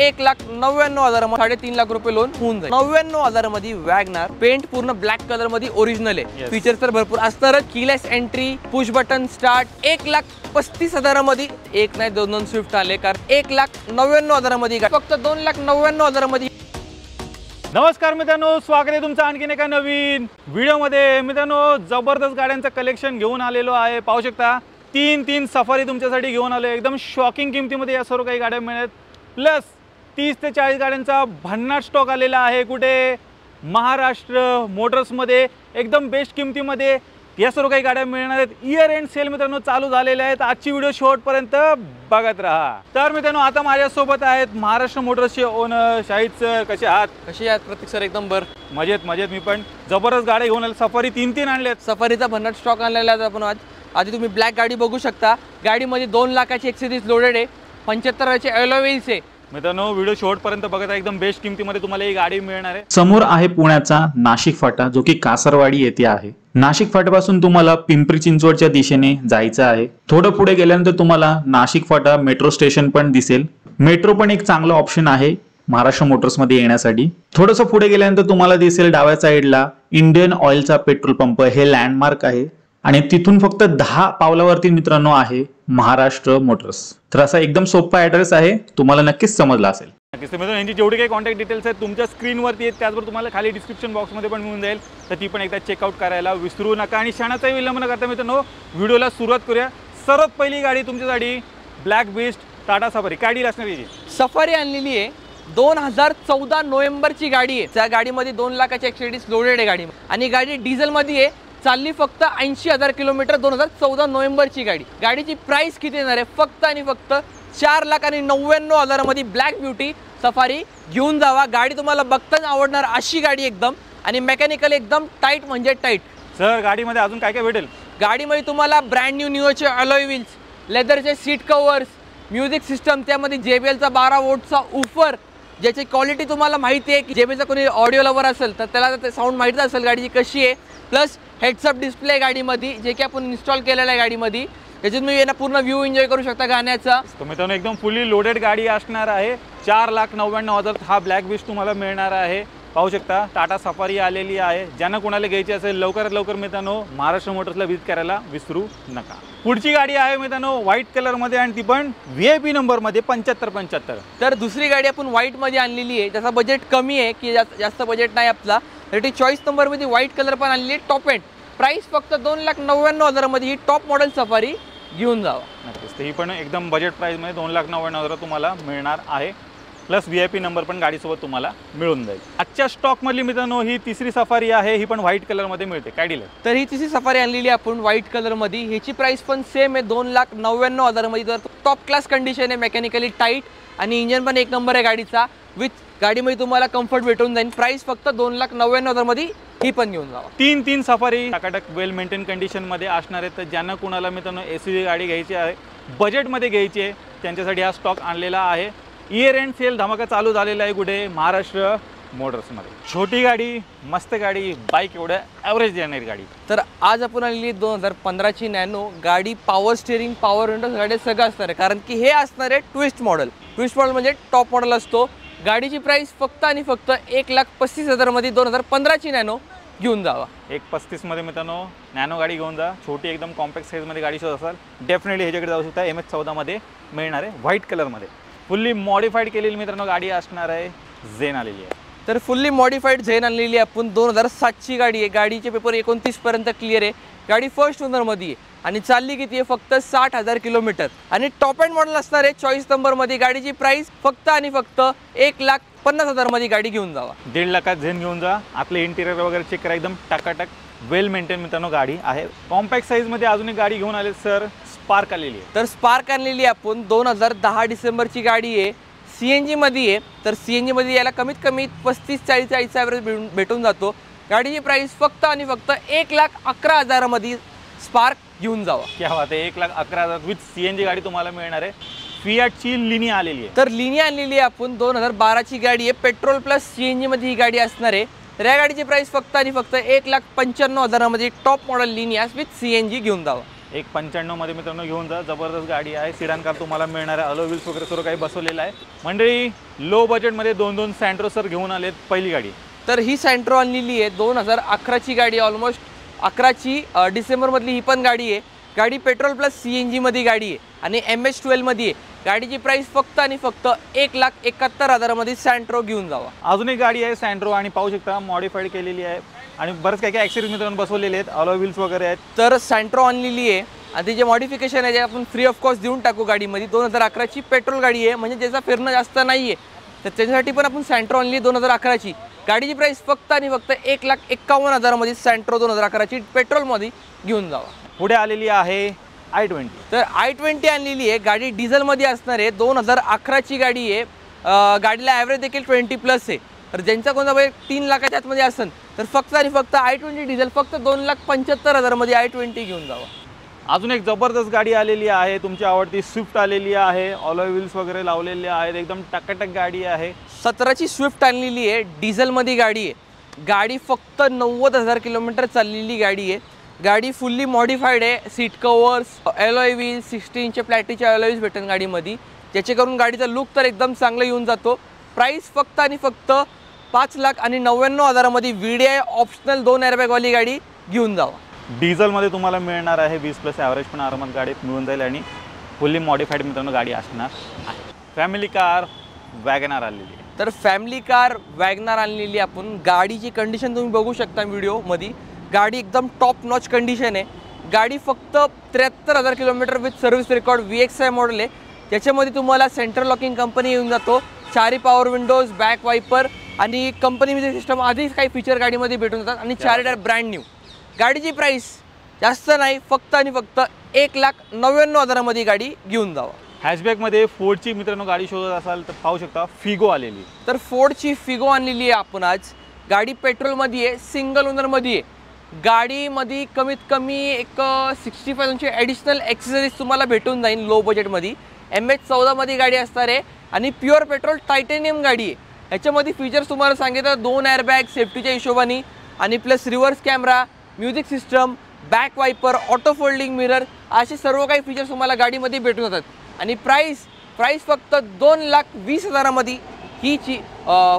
1,99,000 3.5 लाख रुपये लोन होऊन जाईल। 99,000 मध्ये वॅगनार, पेंट पूर्ण ब्लॅक कलर मध्ये ओरिजिनल आहे, फीचर्स तर भरपूर असणार, keyless entry, push button start. 1,35,000 मध्ये एक नाही दोन स्विफ्ट आले, कारण 1,99,000 मध्ये फक्त 2,99,000 मध्ये। नमस्कार मित्रांनो, स्वागत आहे तुमचं आणखीन एका नवीन व्हिडिओमध्ये। मित्रांनो, जबरदस्त गाड्यांचं कलेक्शन घेऊन आलेलो आहे। पाहू शकता तीन सफारी तुमच्यासाठी घेऊन आलो। एकदम शॉकिंग किमतीमध्ये या सर्व काही गाड्या मिळत, प्लस 30 ते 40 गाड्यांचा भन्नाट स्टॉक आलेला आहे। कुठे? महाराष्ट्र मोटर्समध्ये एकदम बेस्ट किमतीमध्ये या सर्व काही गाड्या मिळणार आहेत। इयर एंड सेल मित्रांनो चालू झालेले आहेत। आजची व्हिडिओ शेवटपर्यंत बघत राहा। तर मित्रांनो, आता माझ्यासोबत आहेत महाराष्ट्र मोटर्सचे ओनर शाहिद सर। कसे आहात प्रतीक सर? एकदम मजेत। मी पण जबरदस्त गाड्या घेऊन आले। सफारी तीन आणलेत। सफारीचा भन्नाट स्टॉक आणलेला आहे आपण आज। आधी तुम्ही ब्लॅक गाडी बघू शकता। गाडीमध्ये 2 लाखाची एक्सेसरीज लोडेड आहे, 75 अलॉय व्हील्स आहे। मित्रांनो, व्हिडिओ शेवटपर्यंत बघत एकदम बेस्ट किमतीमध्ये तुम्हाला ही गाडी मिळणार आहे। समोर आहे पुण्याचा नाशिक फाटा, जो की कासरवाडी येथे आहे। नाशिक फाट्यापासून तुम्हाला पिंपरी चिंचवडच्या दिशेने जायचं आहे। थोडं पुढे गेल्यानंतर तुम्हाला नाशिक फाटा मेट्रो स्टेशन पण दिसेल। मेट्रो पण एक चांगला ऑप्शन आहे महाराष्ट्र मोटर्स मध्ये येण्यासाठी। थोडंसं पुढे गेल्यानंतर तुम्हाला दिसेल डाव्या साईडला इंडियन ऑइलचा पेट्रोल पंप, हे लँडमार्क आहे। आणि तिथून फक्त 10 पावलावरती मित्रांनो आहे महाराष्ट्र मोटर्स। तर असा एकदम सोपा ऍड्रेस आहे, तुम्हाला नक्कीच समजला असेल। नक्कीच मित्रांनो, यांची जेवढी काही कॉन्टॅक्ट डिटेल्स आहेत तुमच्या स्क्रीनवरती आहेत, त्याचबरोबर तुम्हाला खाली डिस्क्रिप्शन बॉक्समध्ये पण मिळून जाईल। तर ती पण एकदा चेकआउट करायला विसरू नका। आणि क्षणाचाही विलंब न करता मित्रांनो व्हिडिओला सुरुवात करूया। सर्वात पहिली गाडी तुमच्यासाठी ब्लॅक बीस्ट टाटा सफारी। काय डील असणार याची? सफारी आणलेली आहे, 2014 नोव्हेंबरची गाडी आहे। त्या गाडीमध्ये 2 लाखाची एक्सेसरीज लोडेड आहे गाडी, आणि गाडी डिझेल मध्ये आहे। चालली फक्त 80,000 किलोमीटर। 2014 नोव्हेंबरची गाडी। गाडीची प्राइस किती येणार आहे? फक्त आणि फक्त 4,99,000 मध्ये ब्लॅक ब्युटी सफारी घेऊन जावा। गाडी तुम्हाला बघताच आवडणार अशी गाडी एकदम, आणि मेकॅनिकल एकदम टाईट म्हणजे टाईट। सर, गाडीमध्ये अजून काय काय भेटेल? गाडीमध्ये तुम्हाला ब्रँड न्यूचे अलॉय व्हील्स, लेदरचे सीट कव्हर्स, म्युझिक सिस्टम, त्यामध्ये JBLचा 12 वोल्टचा उफर, ज्याची क्वालिटी तुम्हाला माहिती आहे की JBLचा कोणी ऑडिओ लवर असेल तर त्याला ते साऊंड माहिती असेल गाडीची कशी आहे। प्लस हेडसअप डिस्प्ले गाडीमध्ये, जे की आपण इन्स्टॉल केलेलं आहे गाडीमध्ये, त्याच्यात तुम्ही यांना पूर्ण व्ह्यू एन्जॉय करू शकता गाण्याचा। मित्रांनो, एकदम फुल्ली लोडेड गाडी असणार आहे। 4,99,000 हा ब्लॅक बीस्ट तुम्हाला मिळणार आहे। पाहू शकता टाटा सफारी आलेली आहे। ज्यांना कोणाला घ्यायची असेल लवकरात लवकर मित्रांनो महाराष्ट्र मोटर्सला व्हिजिट करायला विसरू नका। पुढची गाडी आहे मित्रांनो व्हाईट कलर मध्ये, आणि ती पण VIP नंबर मध्ये 7575। तर दुसरी गाडी आपण व्हाईट मध्ये आणलेली आहे। त्याचा बजेट कमी आहे की जास्त बजेट नाही आपला, ती चॉईस नंबर मध्ये व्हाईट कलर पण आणलेली आहे, टॉप एंड। प्राइस फक्त 2,99,000 मध्ये ही टॉप मॉडेल सफारी घेऊन जावा। नक्कीच, ही पण एकदम बजेट प्राइस मध्ये 2,99,000 तुम्हाला मिळणार आहे। प्लस VIP नंबर पण गाडीसोबत तुम्हाला मिळून जाईल। आजच्या स्टॉक मधली मित्रांनो ही तिसरी सफारी आहे, ही पण व्हाईट कलर मध्ये मिळते। काय डील आहे? तर ही तिसरी सफारी आणलेली आपण व्हाईट कलर मध्ये। ह्याची प्राइस पण सेम आहे 2,99,000 मध्ये। टॉप क्लास कंडिशन आहे, मेकॅनिकली टाईट, आणि इंजन पण एक नंबर आहे गाडीचा। विथ गाडीमध्ये तुम्हाला कम्फर्ट भेटून जाईल। प्राइस फक्त 2,99,000 मध्ये ही पण घेऊन जावा। तीन सफारी टाकाटक वेल मेंटेन कंडिशन मध्ये असणार आहे। तर ज्यांना कुणाला मित्रांनो SUV गाडी घ्यायची आहे, बजेटमध्ये घ्यायची आहे, त्यांच्यासाठी हा स्टॉक आणलेला आहे। इयर एंड सेल धमाका चालू झालेला आहे। कुठे? महाराष्ट्र मोटर्समध्ये। छोटी गाडी, मस्त गाडी, बाईक एवढं ॲव्हरेज देणारी गाडी। तर आज आपण आणलेली 2015ची नॅनो गाडी। पॉवर स्टेअरिंग, पॉवर विंडो गाडी सगळं असणार आहे, कारण की हे असणार आहे ट्विस्ट मॉडेल। ट्विस्ट मॉडेल म्हणजे टॉप मॉडेल असतो। गाडीची प्राइस फक्त आणि फक्त 1,35,000 मध्ये 2015ची नॅनो घेऊन जावा। 1,35 मध्ये मित्रांनो नॅनो गाडी घेऊन जा। छोटी एकदम कॉम्पॅक्ट साईजमध्ये गाडी शोध असाल डेफिनेटली ह्याच्याकडे जाऊ शकता। MS14 मध्ये मिळणार आहे, व्हाईट कलरमध्ये। फुल्ली मॉडिफाईड केलेली मित्रांनो गाडी असणार आहे, झेन आलेली आहे। तर फुल्ली मॉडिफाईड झेन आणलेली आहे आपण। 2007ची गाडी आहे। गाडीचे पेपर 29 पर्यंत क्लिअर आहे। गाडी फर्स्ट ओनर मध्ये आहे, आणि चालली किती आहे? फक्त 60,000 किलोमीटर, आणि टॉप एंड मॉडेल असणार आहे चॉईस नंबर मध्ये। गाडीची प्राइस फक्त आणि फक्त 1,50,000 मध्ये गाडी घेऊन जावा। 1.5 लाखात झेन घेऊन जा। आपले इंटिरियर वगैरे चेक करा, एकदम टाकाटक वेल मेंटेन मित्रांनो गाडी आहे। कॉम्पॅक्ट साईज मध्ये अजून एक गाडी घेऊन आले सर, स्पार्क आलेली आहे। तर स्पार्क आणलेली आपण 2010 डिसेंबरची गाडी आहे, CNG मध्ये आहे। तर CNG मध्ये याला कमीत कमी 35-40 ॲव्हरेज भेटून जातो। गाडीची प्राइस फक्त आणि फक्त 1,11,000 मध्ये स्पार्क घेऊन जावा। क्या बात आहे, 1,11,000 विथ CNG गाडी तुम्हाला मिळणार आहे। फियाटची लिनी आलेली आहे। तर लिनी आणलेली आहे आपण 2012ची गाडी आहे। पेट्रोल प्लस CNG मध्ये ही गाडी असणार आहे। तर या गाडीची प्राइस फक्त आणि फक्त 1,95,000 मध्ये टॉप मॉडेल लिनियास विथ CNG घेऊन जावा। 195 मध्ये मित्रांनो घेऊन जा. जबरदस्त गाडी आहे. सिडान कार तुम्हाला मिळणार आहे. अलॉय व्हील्स वगैरे सर्व काही बसवलेलं आहे. मंडळी लो बजेटमध्ये 2 सँट्रो सर घेऊन आलेत. पहिली गाडी तर ही सँट्रो आणलेली आहे 2011ची गाडी, ऑलमोस्ट 11ची डिसेंबरमधली ही पण गाडी आहे. गाडी पेट्रोल प्लस CNG मध्ये गाडी आहे आणि MH12 मध्ये आहे. गाडीची प्राइस फक्त आणि फक्त 1,71,000 मध्ये सँट्रो घेऊन जावा. अजून एक गाडी आहे सँट्रो आणि पाहू शकता मॉडिफाईड केलेली आहे आणि बरेच काही ॲक्सेसरीज मित्रांनो बसवलेले आहेत. अलॉय व्हील्स वगैरे आहेत. तर सँट्रो आणलेली आहे आणि ते जे मॉडिफिकेशन आहे ते आपण फ्री ऑफ कॉस्ट देऊन टाकू गाडीमध्ये. 2011ची पेट्रोल गाडी आहे म्हणजे ज्याचा फिरणं जास्त नाही आहे तर त्याच्यासाठी पण आपण सँट्रो आणली 2011ची. गाडीची प्राइस फक्त आणि फक्त 1,51,000 मध्ये सँट्रो 2011ची पेट्रोलमध्ये घेऊन जावा. पुढे आलेली आहे i20. तर i20 आणलेली आहे. गाडी डिझेलमध्ये असणार आहे. 2011ची गाडी आहे. गाडीला ॲव्हरेज देखील 20+ आहे. तर ज्यांचा कोणता बजेट 3 लाखाच्या आतमध्ये असेल तर फक्त आणि फक्त i20 डिझेल फक्त 2,75,000 मध्ये i20 घेऊन जावा. अजून एक जबरदस्त गाडी आलेली आहे. तुमची आवडती स्विफ्ट आलेली आहे. अलॉय व्हील्स वगैरे लावलेले आहेत. एकदम टकाटक गाडी आहे. 17ची स्विफ्ट आणलेली आहे. डिझेलमध्ये गाडी आहे. गाडी फक्त 90,000 किलोमीटर चाललेली गाडी आहे. गाडी फुल्ली मॉडिफाईड आहे. Seat covers, alloy wheels, 16 inch प्लॅटीचे अलॉय व्हील्स भेटेल गाडीमध्ये, ज्याचे करून गाडीचा लुक तर एकदम चांगला येऊन जातो. प्राइस फक्त आणि फक्त 5,99,000 मध्ये VDI ऑप्शनल 2 एअरबॅगवाली गाडी घेऊन जावा. डिझेलमध्ये तुम्हाला मिळणार आहे. 20+ ॲव्हरेज पण आरामात गाडीत मिळून जाईल आणि फुल्ली मॉडिफाईड मित्रांनो गाडी असणार आहे. फॅमिली कार वॅगनार आलेली आहे. तर फॅमिली कार वॅगनार आणलेली आपण. गाडीची कंडिशन तुम्ही बघू शकता व्हिडिओमध्ये. गाडी एकदम टॉप नॉच कंडिशन आहे. गाडी फक्त 73,000 kilometre with service record VXI model आहे. त्याच्यामध्ये तुम्हाला सेंट्रल लॉकिंग कंपनी येऊन जातो. 4 पॉवर विंडोज, बॅक वायपर आणि कंपनीमध्ये सिस्टम आधीच काही फीचर गाडीमध्ये भेटून जातात आणि 4 टायर ब्रँड न्यू. गाडीची प्राइस जास्त नाही, फक्त आणि फक्त 1,99,000 मध्ये गाडी घेऊन जावा. हॅशबॅकमध्ये फोर्डची मित्रांनो गाडी शोधत असाल तर पाहू शकता फिगो आलेली. तर फोर्डची फिगो आणलेली आहे आपण आज. गाडी पेट्रोलमध्ये आहे, सिंगल ओनरमध्ये आहे. गाडीमध्ये कमीत कमी एक 65,000ची ॲडिशनल ॲक्सेसरीज तुम्हाला भेटून जाईल लो बजेटमध्ये. MH14 मध्ये गाडी असणार आहे आणि प्युअर पेट्रोल टायटेनियम गाडी आहे. ह्याच्यामध्ये फीचर्स तुम्हाला सांगितलं 2 एअरबॅग सेफ्टीच्या हिशोबाने आणि plus reverse camera, music system, back viper, auto folding mirror असे सर्व काही फीचर्स तुम्हाला गाडीमध्ये भेटून जातात. आणि प्राइस फक्त 2,20,000 मध्ये ही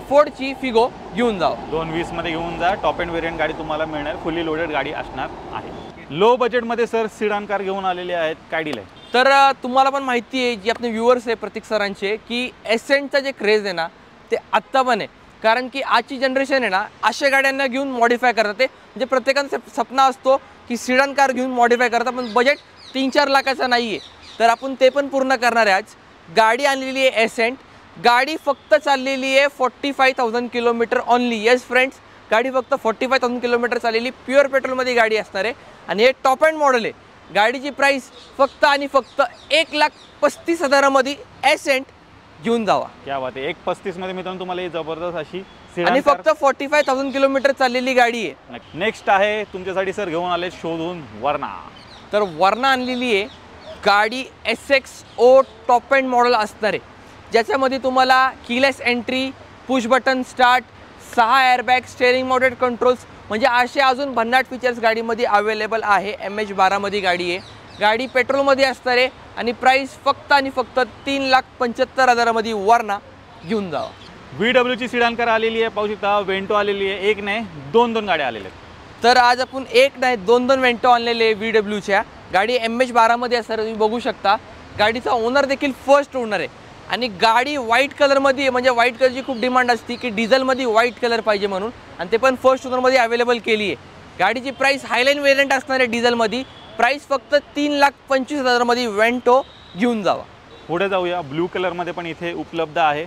फोर्डची फिगो घेऊन जावा. 220 मध्ये घेऊन जा. टॉप एंड व्हेरियंट गाडी तुम्हाला मिळणार. फुल्ली लोडेड गाडी असणार आहे. लो बजेटमध्ये सर सिडान कार घेऊन आलेले आहेत. काय डील आहे? तर तुम्हाला पण माहिती आहे, जी आपले व्ह्युअर्स आहे प्रतीक सरांचे, की एसेंटचा जे क्रेज आहे ना ते आत्ता पण आहे. कारण की आजची जनरेशन आहे ना अशा गाड्यांना घेऊन मॉडिफाय करतात. ते म्हणजे प्रत्येकाचा सपना असतो की सिडान कार घेऊन मॉडिफाय करतात, पण बजेट 3-4 लाखाचा नाही आहे. तर आपण ते पण पूर्ण करणार आहे आज. गाडी आणलेली आहे एसेंट. गाडी फक्त चाललेली आहे 45,000 किलोमीटर ऑनली. येस फ्रेंड्स, गाडी फक्त 45,000 किलोमीटर चाललेली प्युअर पेट्रोलमध्ये गाडी असणार आहे आणि हे टॉप एंड मॉडेल आहे. गाडीची प्राइस फक्त आणि फक्त 1,35,000 मध्ये एसेंट घेऊन जावा. क्या बात आहे. 1,35 मध्ये मित्रांनो तुम्हाला ही जबरदस्त अशी आणि फक्त 45,000 किलोमीटर चाललेली गाडी आहे. नेक्स्ट आहे तुमच्यासाठी सर घेऊन आले शोधून वर्ना. तर वर्ना आणलेली आहे. गाडी SXO टॉप एंड मॉडेल असणार आहे, ज्याच्यामध्ये तुम्हाला keyless entry, push button start, 6 airbag, steering mounted controls म्हणजे असे अजून भन्नाट फीचर्स गाडीमध्ये अवेलेबल आहे. MH12 मध्ये गाडी आहे. गाडी पेट्रोलमध्ये असणार आहे आणि प्राइस फक्त आणि फक्त 3,75,000 मध्ये वर्ना घेऊन जावा. VWची सिडान कार आलेली आहे. पाहू शकता वेंटो आलेली आहे. एक नाही 2 गाड्या आलेल्या आहेत. तर आज आपण एक नाही 2 वेंटो आणलेले VWच्या. गाडी MH12 मध्ये असणार तुम्ही बघू शकता. गाडीचा ओनर देखील फर्स्ट ओनर आहे आणि गाडी व्हाईट कलरमध्ये आहे. म्हणजे व्हाईट कलरची खूप डिमांड असते की डिझेलमध्ये व्हाईट कलर पाहिजे म्हणून, आणि ते पण फर्स्ट ओनरमध्ये अवेलेबल केली आहे. गाडीची प्राइस हायलाईन वेरियंट असणार आहे डिझेलमध्ये. प्राइस फक्त 3,25,000 मध्ये वेंटो घेऊन जावा. पुढे जाऊया. ब्लू कलरमध्ये पण इथे उपलब्ध आहे.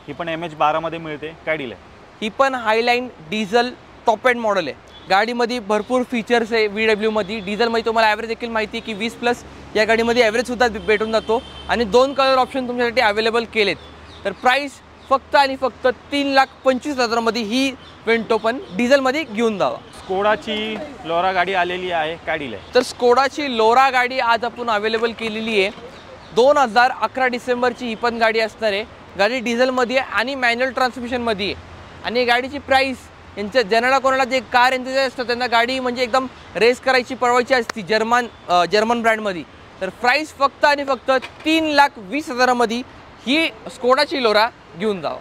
ही पण MH12 मध्ये मिळते. काय डील आहे? ही पण हायलाईन डिझेल टॉप एंड मॉडेल आहे. गाडीमध्ये भरपूर फीचर्स आहे. VWमध्ये डिझेलमध्ये तुम्हाला ॲव्हरेज देखील माहिती आहे की 20+ या गाडीमध्ये ॲव्हरेजसुद्धा भेटून जातो आणि 2 कलर ऑप्शन तुमच्यासाठी अवेलेबल केलेत. तर प्राइस फक्त आणि फक्त 3,25,000 मध्ये ही वेंटो पण डिझेलमध्ये घेऊन जावा. स्कोडाची लोरा गाडी आलेली आहे. काय डील आहे? तर स्कोडाची लोरा गाडी आज आपण अवेलेबल केलेली आहे. 2011 डिसेंबरची ही पण गाडी असणार आहे. गाडी डिझेलमध्ये आहे आणि मॅन्युअल ट्रान्समिशनमध्ये आहे आणि गाडीची प्राइस यांच्या ज्यांना कोणाला जे कार यांचे असतं त्यांना गाडी म्हणजे एकदम रेस करायची पळवायची असती जर्मन ब्रँडमध्ये, तर प्राईस फक्त आणि फक्त 3,20,000मध्ये ही स्कोडाची लोरा घेऊन जावा.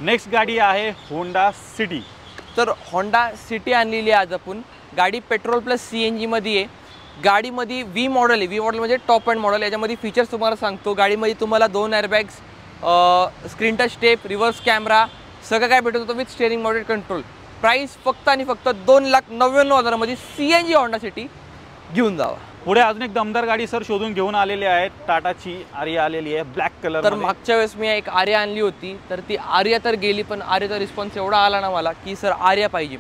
नेक्स्ट गाडी आहे होंडा सिटी. तर होंडा सिटी आणलेली आहे आज आपण. गाडी पेट्रोल प्लस CNG मध्ये आहे. गाडीमध्ये V मॉडेल आहे. V मॉडेल म्हणजे टॉप एंड मॉडेल. याच्यामध्ये फीचर्स तुम्हाला सांगतो. गाडीमध्ये तुम्हाला 2 airbags, screen touch step, reverse camera सगळं काय भेटत होतं with steering model control. Price फक्त आणि फक्त 2,99,000मध्ये CNG होंडा सिटी घेऊन जावा. पुढे अजून एक दमदार गाडी सर शोधून घेऊन आलेली आहे. टाटाची आर्या आलेली आहे ब्लॅक कलर. तर मागच्या वेळेस मी एक आर्या आणली होती, तर ती आर्या तर गेली, पण आर्याचा रिस्पॉन्स एवढा आला ना मला की सर आर्या पाहिजे.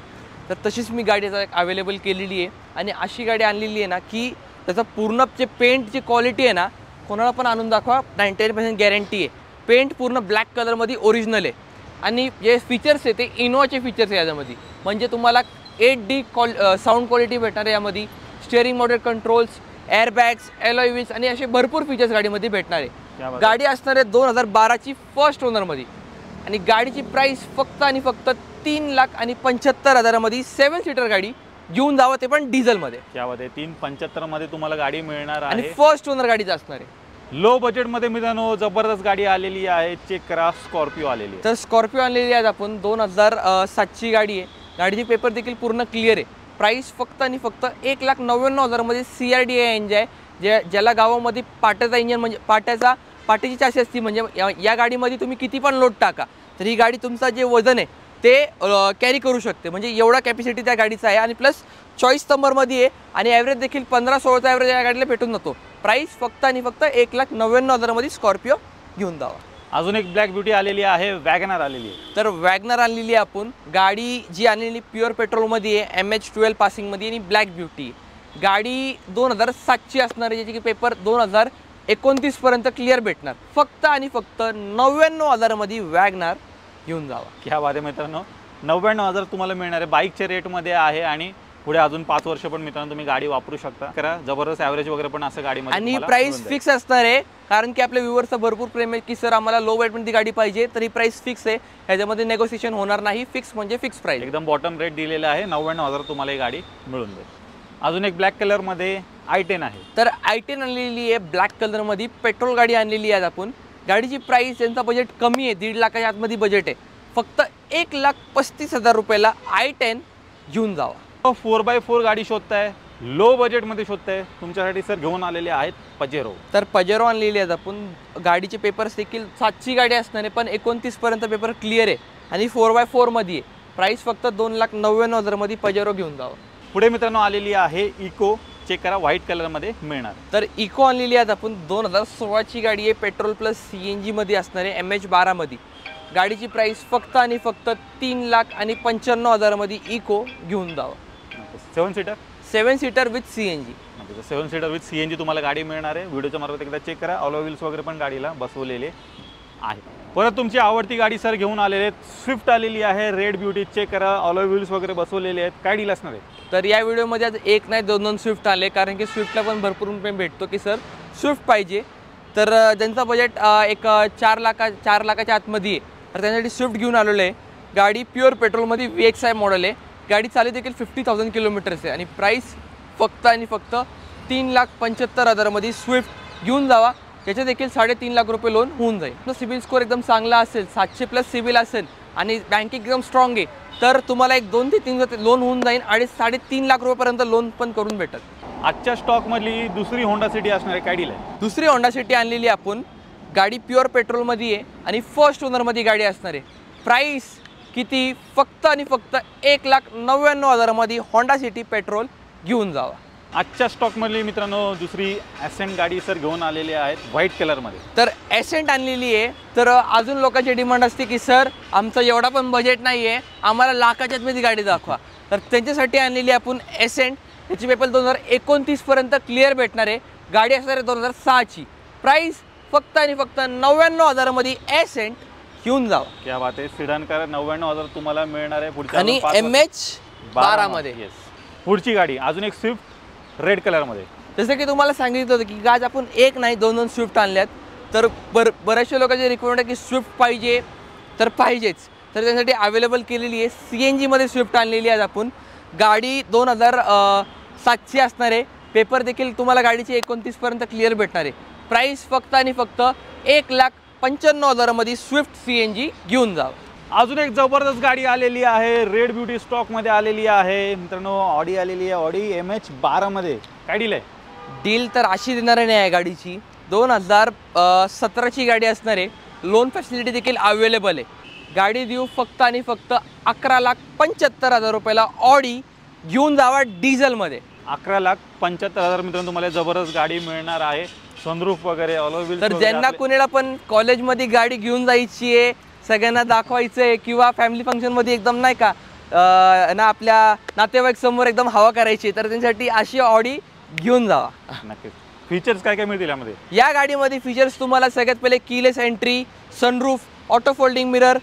तर तशीच मी गाडी अवेलेबल केलेली आहे. आणि अशी गाडी आणलेली आहे ना की त्याचं पूर्ण जे पेंटची क्वालिटी आहे ना, कोणाला पण आणून दाखवा, 99% गॅरंटी आहे. पेंट पूर्ण ब्लॅक कलरमध्ये ओरिजिनल आहे. आणि जे फीचर्स आहे ते इनोवाचे फीचर्स आहे याच्यामध्ये. म्हणजे तुम्हाला 8D साऊंड क्वालिटी भेटणार आहे यामध्ये, steering model controls, airbags, alloy wheels आणि असे भरपूर फीचर्स गाडीमध्ये भेटणार आहे. गाडी असणार आहे 2012ची फर्स्ट ओनरमध्ये. आणि गाडीची प्राईस फक्त आणि फक्त 3,75,000मध्ये 7 सीटर गाडी घेऊन जावं, ते पण डिझेलमध्ये. त्यामध्ये 3,75,000मध्ये तुम्हाला गाडी मिळणार आहे. आणि फर्स्ट ओनर गाडीच असणार आहे. लो बजेटमध्ये मित्रांनो जबरदस्त गाडी आलेली आहे. चेक करा, स्कॉर्पिओ आलेली आहे. तर स्कॉर्पिओ आणलेली आहे आपण. 2007ची गाडी आहे. गाडीची पेपर देखील पूर्ण क्लिअर आहे. प्राईस फक्त आणि फक्त 1,99,000मध्ये CRDI इंजिन आहे. ज्याला गावामध्ये पाट्याचा इंजिन म्हणजे पाट्याची चाशी असती. म्हणजे या गाडीमध्ये तुम्ही किती पण लोड टाका तर ही गाडी तुमचा जे वजन आहे ते कॅरी करू शकते. म्हणजे एवढा कॅपॅसिटी त्या गाडीचा आहे. आणि प्लस चॉईस नंबरमध्ये आहे. आणि ॲव्हरेज देखील 15-16चा ॲव्हरेज या गाडीला भेटून जातो. प्राईस फक्त आणि फक्त 1,99,000मध्ये स्कॉर्पिओ घेऊन जावा. अजून एक ब्लॅक ब्युटी आलेली आहे, वॅगनर आलेली आहे. तर वॅगनर आणलेली आहे आपण. गाडी जी आणलेली प्युअर पेट्रोलमध्ये आहे, MH12 पासिंगमध्ये आणि ब्लॅक ब्युटी. गाडी 2007ची असणार आहे, ज्याची की पेपर 2029पर्यंत क्लिअर भेटणार. फक्त आणि फक्त 99,000मध्ये वॅगनर घेऊन जावा. क्या बात आहे मित्रांनो, 99,000 तुम्हाला मिळणार आहे. बाईकच्या रेटमध्ये आहे. आणि पुढे अजून 5 वर्ष पण मित्रांनो तुम्ही गाडी वापरू शकता. करा जबरदस्त ॲव्हरेज वगैरे पण असं गाडीमध्ये. आणि प्राइस फिक्स असणार आहे, कारण की आपल्या व्ह्यूअर्सचा भरपूर प्रेम आहे की सर आम्हाला लो बजेटमध्ये गाडी पाहिजे. तर ही प्राइस फिक्स आहे, ह्याच्यामध्ये नेगोशिएशन होणार नाही. फिक्स म्हणजे फिक्स प्राइस, एकदम बॉटम रेट दिलेला आहे. 99,000 तुम्हाला ही गाडी मिळून जाईल. अजून एक ब्लॅक कलरमध्ये i10 आहे. तर i10 आणलेली आहे ब्लॅक कलरमध्ये. पेट्रोल गाडी आणलेली आहे आपण. गाडीची प्राइस यांचा बजेट कमी आहे, 1.5 लाखाच्या आतमध्ये बजेट आहे. फक्त 1,35,000 रुपयाला i10 घेऊन जावा. 4x4 गाडी शोधताय, लो बजेटमध्ये शोधताय, तुमच्यासाठी सर घेऊन आलेले आहेत पजेरो. तर पजेरो आणलेली आहेत आपण. गाडीचे पेपर्स देखील 7ची गाडी असणार आहे, पण 29पर्यंत पेपर क्लिअर आहे. आणि 4x4 मध्ये आहे. प्राइस फक्त 2,99,000मध्ये पजेरो घेऊन जावा. पुढे मित्रांनो आलेली आहे इको. चेक करा, व्हाईट कलरमध्ये मिळणार. तर इको आणलेली आहेत आपण. 2016ची गाडी आहे, पेट्रोल प्लस CNG मध्ये असणार आहे, MH12 मध्ये. गाडीची प्राइस फक्त आणि फक्त 3,95,000मध्ये इको घेऊन जावा. 7 seater with CNG. 7 seater with CNG तुम्हाला गाडी मिळणार आहे. व्हिडिओच्या मार्फत एकदा चेक करा. अलॉय व्हील्स वगैरे पण गाडीला बसवलेले आहे. परत तुमची आवडती गाडी सर घेऊन आलेले आहेत. स्विफ्ट आलेली आहे, रेड ब्युटी. चेक करा, अलॉय व्हील्स वगैरे बसवलेले आहेत. काय डील असणार आहे? तर या व्हिडिओमध्ये आज एक नाही 2 स्विफ्ट आले, कारण की स्विफ्टला पण भरपूर रुपये भेटतो की सर स्विफ्ट पाहिजे. तर ज्यांचा बजेट एक 4 लाखाच्या आतमध्ये आहे, तर त्यांच्यासाठी स्विफ्ट घेऊन आलेलो आहे. गाडी प्युअर पेट्रोलमध्ये VXI मॉडेल आहे. गाडी चालू देखील 50,000 किलोमीटर्स आहे. आणि प्राईस फक्त आणि फक्त 3,75,000मध्ये स्विफ्ट घेऊन जावा. त्याचे देखील 3.5 लाख रुपये लोन होऊन जाईल. तो सिबिल स्कोअर एकदम चांगला असेल, 700+ सिबिल असेल आणि बँक एकदम स्ट्रॉंग आहे, तर तुम्हाला एक 2 ते 3 लोन होऊन जाईल. आणि 3.5 लाख रुपयापर्यंत लोन पण करून भेटत. आजच्या स्टॉकमधली दुसरी होंडा सिटी असणार आहे. काय डील आहे? दुसरी होंडा सिटी आणलेली आपण. गाडी प्युअर पेट्रोलमध्ये आहे आणि फर्स्ट ओनरमध्ये गाडी असणार आहे. प्राईस किती? फक्त आणि फक्त 1,99,000मध्ये होंडा सिटी पेट्रोल घेऊन जावा. आजच्या स्टॉकमधली मित्रांनो दुसरी ॲसेंट गाडी सर घेऊन आलेली आहेत, व्हाईट कलरमध्ये. तर ॲसेंट आणलेली आहे. तर अजून लोकांची डिमांड असते की सर आमचं एवढा पण बजेट नाही आहे, आम्हाला लाखाच्या आतमध्ये गाडी दाखवा. तर त्यांच्यासाठी आणलेली आपण ॲसेंट. त्याची पेपर 2029पर्यंत क्लिअर भेटणार आहे. गाडी असणार आहे 2006ची. प्राईस फक्त आणि फक्त 99,000मध्ये ॲसेंट घेऊन जावा. क्या बात आहे. सिडान कार 99,000 तुम्हाला मिळणार आहे. पुढची आणि MH12 मध्ये. पुढची गाडी अजून एक स्विफ्ट रेड कलरमध्ये. जसं की तुम्हाला सांगितलं होतं की आज आपण एक नाही 2 स्विफ्ट आणल्यात. तर बऱ्याचशा लोकांचे रिक्वायरमेंट आहे की स्विफ्ट पाहिजे, तर पाहिजेच. तर त्यासाठी अवेलेबल केलेली आहे. CNG मध्ये स्विफ्ट आणलेली आहे आपण. गाडी 2700 असणार आहे. पेपर देखील तुम्हाला गाडीची 29 पर्यंत क्लिअर भेटणार आहे. प्राइस फक्त आणि फक्त 1,95,000 मध्ये स्विफ्ट CNG घेऊन जावं. अजून एक जबरदस्त गाडी आलेली आहे, रेड ब्युटी स्टॉकमध्ये आलेली आहे मित्रांनो. ऑडी आलेली आहे, ऑडी MH12 मध्ये. काय डील आहे? डील तर अशी देणार नाही आहे गाडीची. 2017ची गाडी असणार आहे. लोन फॅसिलिटी देखील अवेलेबल आहे. गाडी देऊ फक्त आणि फक्त 11,75,000 रुपयाला. ऑडी घेऊन जावा डिझेलमध्ये. 11,75,000 मित्रांनो तुम्हाला जबरदस्त गाडी मिळणार आहे. सनरूफ वगैरे ऑल व्हील. तर ज्यांना कुणाला पण कॉलेजमध्ये गाडी घेऊन जायची आहे, सगळ्यांना दाखवायचं आहे किंवा फॅमिली फंक्शनमध्ये एकदम नाही का ना आपल्या नातेवाईक समोर एकदम हवा करायची, तर त्यांच्यासाठी अशी ऑडी घेऊन जावा. नक्कीच. फीचर्स काय काय मिळतील यामध्ये? या गाडीमध्ये फीचर्स तुम्हाला सगळ्यात पहिले keyless entry, sunroof, auto folding mirror,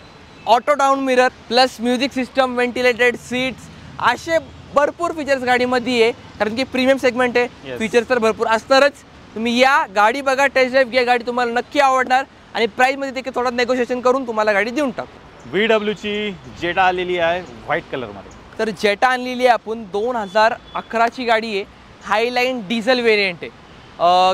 auto down mirror, plus music system, ventilated seats, असे भरपूर फीचर्स गाडीमध्ये आहे. कारण की प्रीमियम सेगमेंट आहे. फीचर्स तर भरपूर असणारच. तुम्ही या गाडी बघा, टेस्ट ड्राईव्ह घ्या. गाडी तुम्हाला नक्की आवडणार आणि प्राईसमध्ये देखील थोडं नेगोशिएशन करून तुम्हाला गाडी देऊन टाकू. VWची जेटा आलेली आहे व्हाईट कलरमध्ये. तर जेटा आणलेली आहे आपण. 2011ची गाडी आहे. हायलाईन डिझेल व्हेरियंट आहे.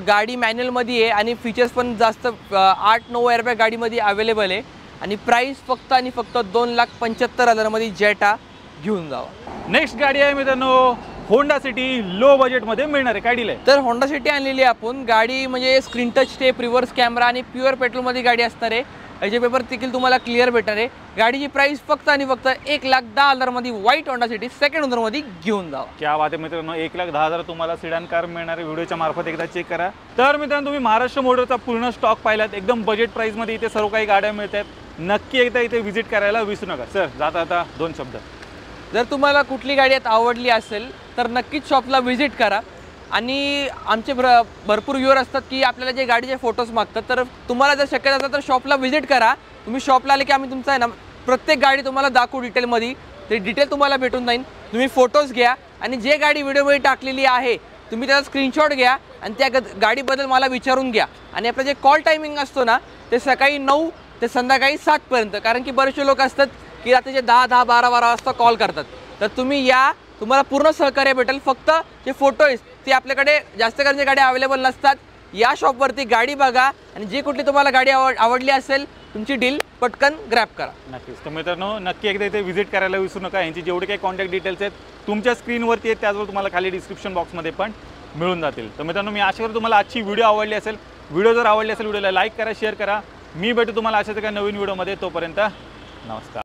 गाडी मॅन्युअलमध्ये आहे आणि फीचर्स पण जास्त 8-9 एअरबॅग गाडीमध्ये अवेलेबल आहे. आणि प्राईस फक्त आणि फक्त 2,75,000 मध्ये जेटा घेऊन जावा. नेक्स्ट गाडी आहे मित्रांनो होंडा सिटी. लो बजेटमध्ये मिळणार आहे. काय डील आहे? तर होंडा सिटी आणलेली आहे आपण. गाडी म्हणजे screen touch step, reverse camera आणि प्युअर पेट्रोलमध्ये गाडी असणार आहे. याचे पेपर देखील तुम्हाला क्लिअर भेटणार आहे. गाडीची प्राइस फक्त आणि फक्त 1,10,000 मध्ये व्हाईट होंडा सिटी सेकंड ओनरमध्ये घेऊन जावा. क्या बात आहे मित्रांनो. 1,10,000 तुम्हाला सिडान कार मिळणार आहे. व्हिडिओच्या मार्फत एकदा चेक करा. तर मित्रांनो तुम्ही महाराष्ट्र मोटरचा पूर्ण स्टॉक पाहिलात. एकदम बजेट प्राइसमध्ये इथे सर्व काही गाड्या मिळतात. नक्की एकदा इथे व्हिजिट करायला विसरू नका. सर जाता आता 2 शब्द. जर तुम्हाला कुठली गाडी आवडली असेल तर नक्कीच शॉपला व्हिजिट करा. आणि आमचे भरपूर व्ह्यूअर असतात की आपल्याला जे गाडीचे फोटोज मागतात, तर तुम्हाला जर शक्य असेल तर शॉपला व्हिजिट करा. तुम्ही शॉपला आले की आम्ही तुमचा आहे ना प्रत्येक गाडी तुम्हाला दाखवू डिटेलमध्ये. ते डिटेल तुम्हाला भेटून जाईल. तुम्ही फोटोज घ्या आणि जे गाडी व्हिडिओमध्ये टाकलेली आहे तुम्ही त्याचा स्क्रीनशॉट घ्या आणि त्या गाडीबद्दल मला विचारून घ्या. आणि आपलं जे कॉल टायमिंग असतो ना ते सकाळी 9 ते संध्याकाळी 7 पर्यंत. कारण की बरेचसे लोक असतात की रात्रीचे 10, 12 वाजता कॉल करतात. तर तुम्ही या, तुम्हाला पूर्ण सहकार्य भेटेल. फक्त जे फोटो आहेत ते आपल्याकडे जास्त करून गाड्या अवेलेबल नसतात. या शॉपवरती गाडी बघा आणि जी कुठली तुम्हाला गाडी आवडली असेल तुमची डील पटकन ग्रॅब करा. नक्कीच. तर मित्रांनो नक्की एकदा इथे व्हिजिट करायला विसरू नका. यांची जेवढे काही कॉन्टॅक्ट डिटेल्स आहेत तुमच्या स्क्रीनवरती आहेत, त्याचबरोबर तुम्हाला खाली डिस्क्रिप्शन बॉक्समध्ये पण मिळून जातील. तर मित्रांनो मी आशा करतो तुम्हाला आजची व्हिडिओ आवडली असेल. व्हिडिओ जर आवडली असेल व्हिडिओला लाईक करा, शेअर करा. मी भेटू तुम्हाला अशाच एका नवीन व्हिडिओमध्ये. तोपर्यंत नमस्कार.